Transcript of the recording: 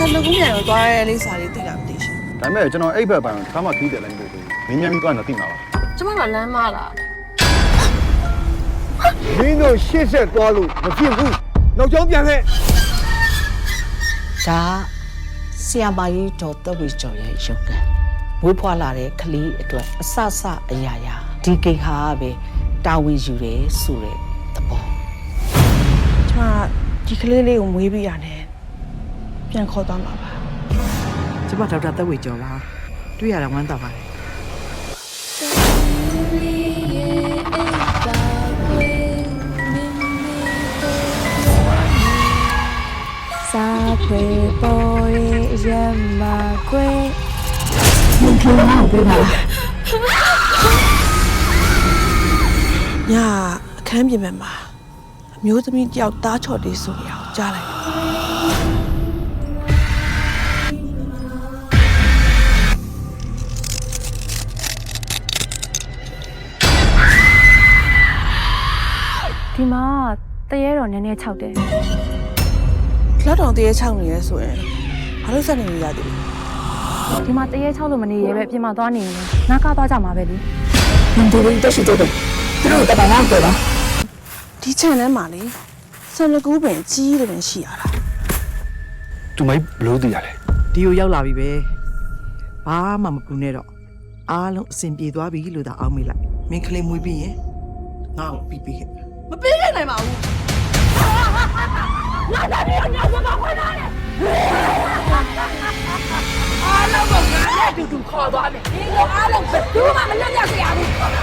ဆက်လုပ်ပြန်တော့သွားရဲလေးစာလေးသိတာမသိရှင် ဒါပေမဲ့ကျွန်တော်အိတ်ဘက်ပိုင်းတစ်ခါမှခီးတယ်လည်းမဟုတ်ဘူးမင်းမြန်ပြီးသွားတော့သိမှာပါ ကျမကလမ်းမလား မင်းတို့ရှေ့ဆက်သွားလို့မဖြစ်ဘူးနောက်ကျောင်းပြန်ခဲ့ ဒါဆီယမာကြီးတော်တဝေကျော်ရဲ့ရုပ်ကံဝေးဖွာလာတဲ့ကလေးအတွက်အဆဆအရာရာဒီကိဟာပဲတာဝေယူတယ်ဆိုတဲ့သဘော ကျမဒီကလေးလေးကိုမွေးပြီးရတယ်ပြန်ခေါ်သွားမှာပါ ကျမဒေါက်တာသက်ဝေကျော်ပါတွေ့ရတာဝမ်းသာပါတယ် စာဖွေပေါ်ရမကွယ် ညအခန်းပြင်မှာအမျိုးသမီးတယောက်သားချော်တေးဆိုနေအောင်ကြားလိုက် ဒီမှာတရေတော်နည်းနည်းခြောက်တယ် လောက်တောင်တရေချောင်းနေရဲဆိုရင်ဘာလို့စနေရသေးလဲ ဒီမှာတရေခြောက်လို့မနေရဲပဲပြင်မှာသွားနေရင်နားကားသွားကြမှာပဲလေ ဒီခြံထဲမှာလေဆန်လကူးပင်ကြီးတယ်ပင်ရှိရတာ သူမိုက်ဘလို့သိရလဲ ဒီကိုရောက်လာပြီပဲဘာမှမကူနဲ့တော့အားလုံးအဆင်ပြေသွားပြီလို့သာအောက်မေးလိုက်မင်းကလေးမွေးပြီးရင်ငါ့ကိုပြီးပြီးခဲ့ မပေးခဲ့နိုင်ပါဘူး အားလုံးကငါနဲ့အတူတူခေါ်သွားမယ်ဒီလိုအားလုံးဘယ်သူမှမလွတ်ရစေရဘူး